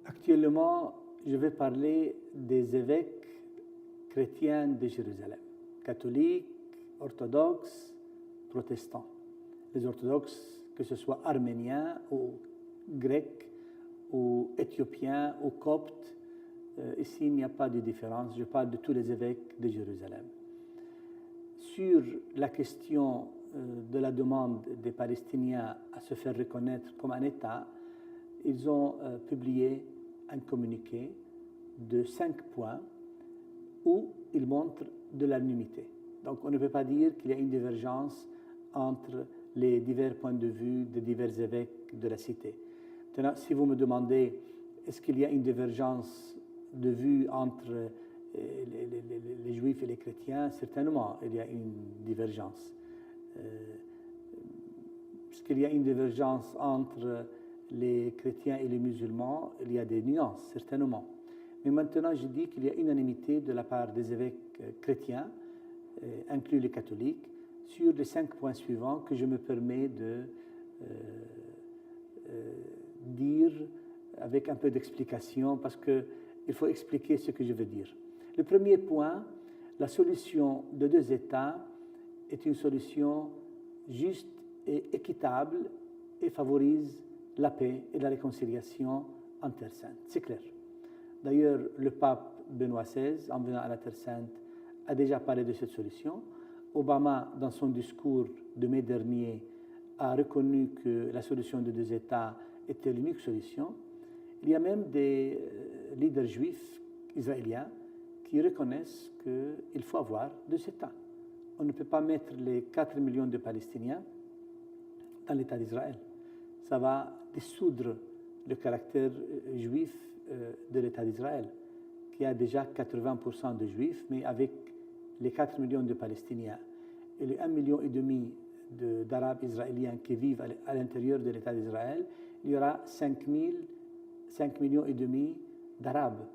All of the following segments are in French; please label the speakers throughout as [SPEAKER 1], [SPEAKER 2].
[SPEAKER 1] Actuellement, je vais parler des évêques chrétiens de Jérusalem, catholiques, orthodoxes, protestants. Les orthodoxes, que ce soit arméniens ou grecs ou éthiopiens ou coptes, ici il n'y a pas de différence, je parle de tous les évêques de Jérusalem. Sur la question de la demande des Palestiniens à se faire reconnaître comme un État, ils ont publié un communiqué de 5 points où ils montrent de l'unanimité. Donc on ne peut pas dire qu'il y a une divergence entre les divers points de vue des divers évêques de la cité. Maintenant, si vous me demandez est-ce qu'il y a une divergence de vue entre les juifs et les chrétiens, certainement il y a une divergence. Est-ce qu'il y a une divergence entre les chrétiens et les musulmans? Il y a des nuances, certainement. Mais maintenant, je dis qu'il y a unanimité de la part des évêques chrétiens, inclus les catholiques, sur les 5 points suivants que je me permets de dire avec un peu d'explication, parce qu'il faut expliquer ce que je veux dire. Le premier point, la solution de 2 États est une solution juste et équitable et favorise la paix et la réconciliation en Terre Sainte. C'est clair. D'ailleurs, le pape Benoît XVI, en venant à la Terre Sainte, a déjà parlé de cette solution. Obama, dans son discours de mai dernier, a reconnu que la solution de 2 États était l'unique solution. Il y a même des leaders juifs israéliens qui reconnaissent qu'il faut avoir 2 États. On ne peut pas mettre les 4 millions de Palestiniens dans l'État d'Israël. Ça va dissoudre le caractère juif de l'État d'Israël, qui a déjà 80% de juifs, mais avec les 4 millions de Palestiniens et les 1,5 million d'Arabes israéliens qui vivent à l'intérieur de l'État d'Israël, il y aura 5,5 millions d'Arabes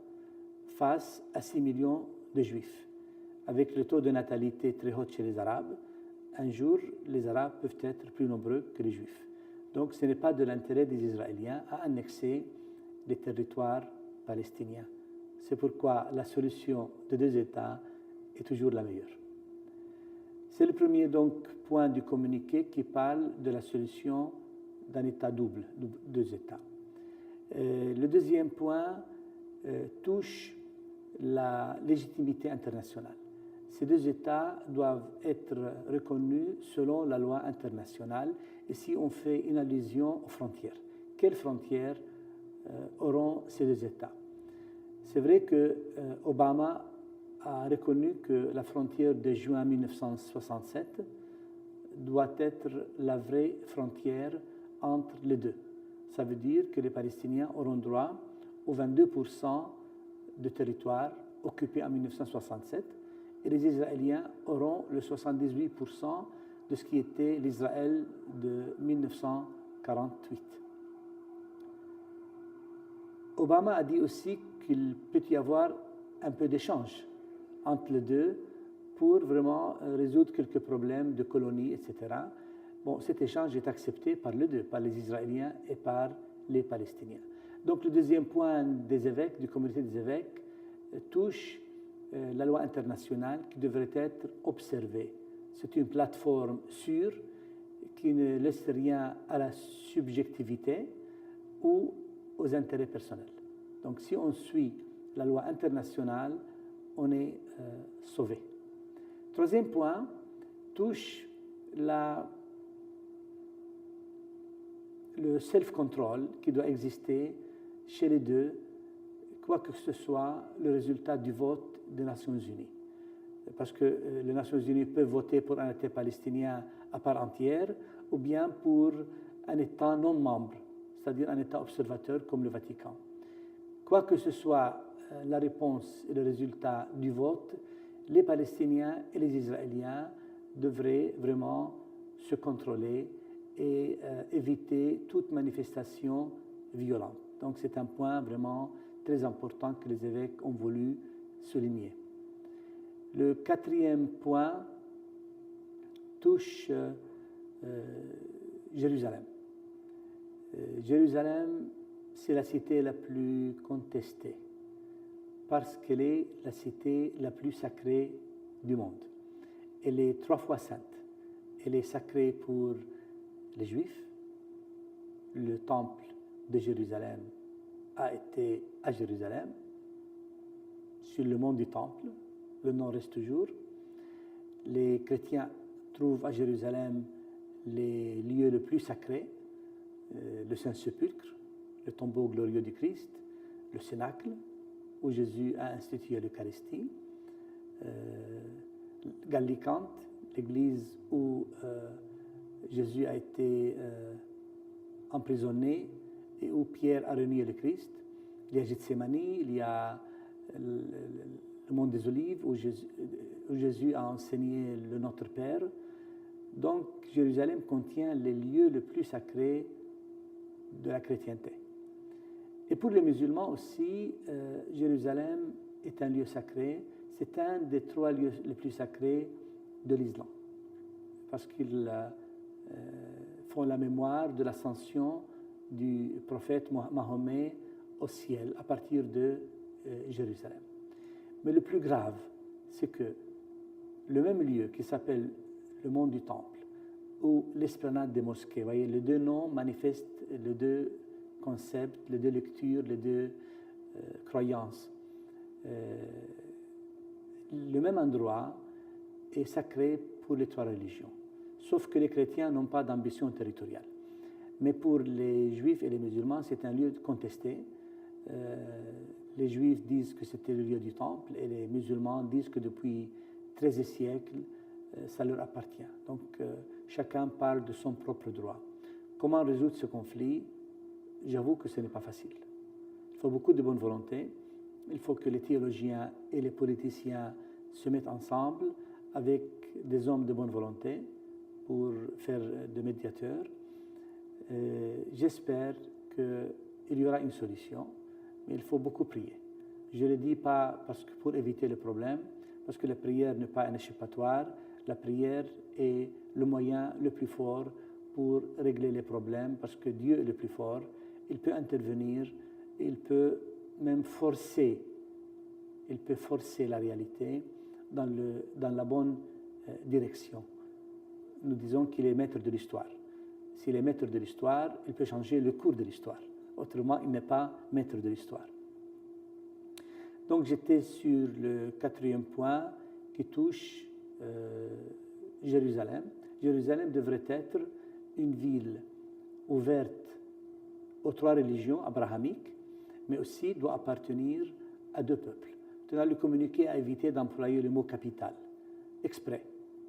[SPEAKER 1] face à 6 millions de Juifs. Avec le taux de natalité très haut chez les Arabes, un jour, les Arabes peuvent être plus nombreux que les Juifs. Donc, ce n'est pas de l'intérêt des Israéliens à annexer les territoires palestiniens. C'est pourquoi la solution de 2 États est toujours la meilleure. C'est le premier donc, point du communiqué qui parle de la solution d'un État double, 2 États. Le deuxième point touche la légitimité internationale. Ces 2 États doivent être reconnus selon la loi internationale. Et si on fait une allusion aux frontières, quelles frontières auront ces 2 États? C'est vrai que Obama a reconnu que la frontière de juin 1967 doit être la vraie frontière entre les deux. Ça veut dire que les Palestiniens auront droit aux 22% de territoire occupé en 1967 et les Israéliens auront le 78% de ce qui était l'Israël de 1948. Obama a dit aussi qu'il peut y avoir un peu d'échange entre les deux pour vraiment résoudre quelques problèmes de colonies, etc. Bon, cet échange est accepté par les deux, par les Israéliens et par les Palestiniens. Donc le deuxième point des évêques, du comité des évêques, touche la loi internationale qui devrait être observée. C'est une plateforme sûre qui ne laisse rien à la subjectivité ou aux intérêts personnels. Donc si on suit la loi internationale, on est sauvé. Troisième point touche le self-control qui doit exister chez les deux, quoi que ce soit le résultat du vote des Nations Unies. Parce que les Nations Unies peuvent voter pour un État palestinien à part entière ou bien pour un État non membre, c'est-à-dire un État observateur comme le Vatican. Quoi que ce soit la réponse et le résultat du vote, les Palestiniens et les Israéliens devraient vraiment se contrôler et éviter toute manifestation violente. Donc c'est un point vraiment très important que les évêques ont voulu souligner. Le quatrième point touche Jérusalem. Jérusalem c'est la cité la plus contestée, parce qu'elle est la cité la plus sacrée du monde. Elle est 3 fois sainte. Elle est sacrée pour les Juifs. Le temple de Jérusalem a été à Jérusalem, sur le mont du Temple. Le nom reste toujours. Les chrétiens trouvent à Jérusalem les lieux les plus sacrés, le Saint-Sépulcre, le tombeau glorieux du Christ, le Cénacle, où Jésus a institué l'Eucharistie, Gallicante, l'église où Jésus a été emprisonné et où Pierre a renié le Christ. Il y a Gethsémani, il y a le mont des Olives où Jésus a enseigné le Notre Père. Donc Jérusalem contient les lieux les plus sacrés de la chrétienté. Et pour les musulmans aussi, Jérusalem est un lieu sacré. C'est un des 3 lieux les plus sacrés de l'islam, parce qu'ils font la mémoire de l'ascension du prophète Mahomet au ciel à partir de Jérusalem. Mais le plus grave, c'est que le même lieu qui s'appelle le mont du Temple ou l'esplanade des mosquées, voyez, les 2 noms manifestent les 2 concepts, les 2 lectures, les 2 croyances. Le même endroit est sacré pour les 3 religions, sauf que les chrétiens n'ont pas d'ambition territoriale. Mais pour les juifs et les musulmans, c'est un lieu contesté. Les juifs disent que c'était le lieu du temple et les musulmans disent que depuis 13 siècles, ça leur appartient. Donc chacun parle de son propre droit. Comment résoudre ce conflit? J'avoue que ce n'est pas facile. Il faut beaucoup de bonne volonté. Il faut que les théologiens et les politiciens se mettent ensemble avec des hommes de bonne volonté pour faire de médiateurs. J'espère qu'il y aura une solution, mais il faut beaucoup prier. Je ne le dis pas parce que pour éviter le problème, parce que la prière n'est pas un échappatoire. La prière est le moyen le plus fort pour régler les problèmes, parce que Dieu est le plus fort. Il peut intervenir, il peut même forcer la réalité dans la bonne direction. Nous disons qu'il est maître de l'histoire. S'il est maître de l'histoire, il peut changer le cours de l'histoire. Autrement, il n'est pas maître de l'histoire. Donc j'étais sur le 4e point qui touche Jérusalem. Jérusalem devrait être une ville ouverte aux 3 religions abrahamiques, mais aussi doit appartenir à 2 peuples. Dans le communiqué a évité d'employer le mot capital, exprès,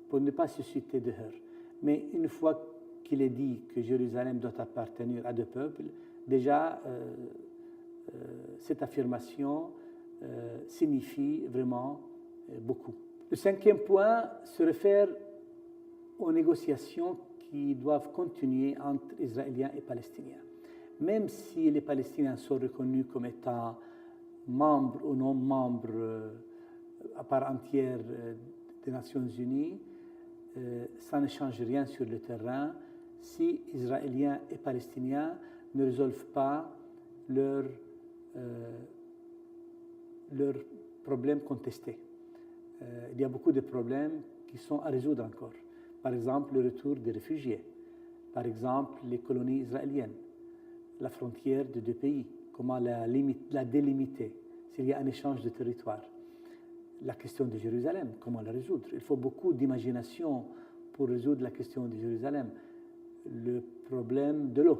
[SPEAKER 1] pour ne pas susciter de heurts. Mais une fois qu'il est dit que Jérusalem doit appartenir à 2 peuples, déjà cette affirmation signifie vraiment beaucoup. Le 5e point se réfère aux négociations qui doivent continuer entre Israéliens et Palestiniens. Même si les Palestiniens sont reconnus comme étant membres ou non membres à part entière des Nations Unies, ça ne change rien sur le terrain si Israéliens et Palestiniens ne résolvent pas leurs problèmes contestés. Il y a beaucoup de problèmes qui sont à résoudre encore. Par exemple, le retour des réfugiés. Par exemple, les colonies israéliennes. La frontière de 2 pays. Comment la délimiter s'il y a un échange de territoire. La question de Jérusalem, comment la résoudre? Il faut beaucoup d'imagination pour résoudre la question de Jérusalem. Le problème de l'eau.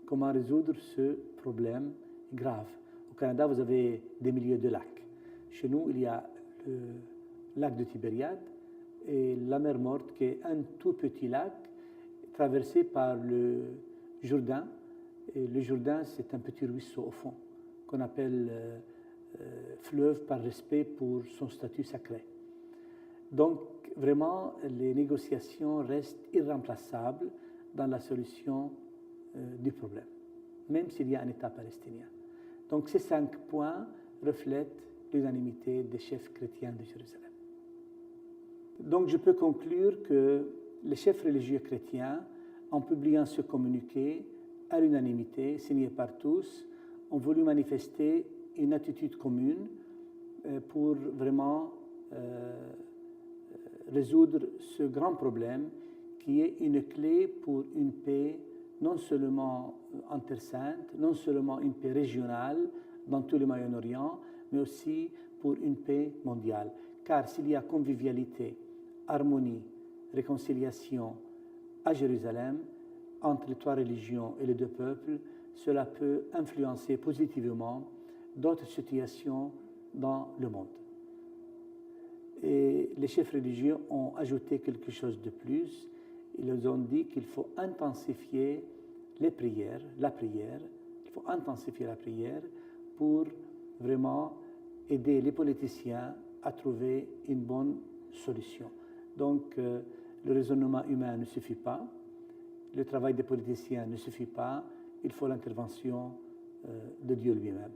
[SPEAKER 1] Comment résoudre ce problème grave? Au Canada, vous avez des milliers de lacs. Chez nous, il y a le lac de Tibériade et la mer Morte, qui est un tout petit lac traversé par le Jourdain. Et le Jourdain, c'est un petit ruisseau au fond, qu'on appelle fleuve par respect pour son statut sacré. Donc, vraiment, les négociations restent irremplaçables dans la solution du problème, même s'il y a un État palestinien. Donc, ces 5 points reflètent l'unanimité des chefs chrétiens de Jérusalem. Donc, je peux conclure que les chefs religieux chrétiens, en publiant ce communiqué à l'unanimité, signé par tous, ont voulu manifester une attitude commune pour vraiment résoudre ce grand problème qui est une clé pour une paix non seulement en Terre Sainte, non seulement une paix régionale dans tout le Moyen-Orient, mais aussi pour une paix mondiale. Car s'il y a convivialité, harmonie, réconciliation à Jérusalem, entre les trois religions et les deux peuples, cela peut influencer positivement d'autres situations dans le monde. Et les chefs religieux ont ajouté quelque chose de plus. Ils ont dit qu'il faut intensifier la prière, il faut intensifier la prière pour vraiment aider les politiciens à trouver une bonne solution. Donc, le raisonnement humain ne suffit pas, le travail des politiciens ne suffit pas, il faut l'intervention de Dieu lui-même.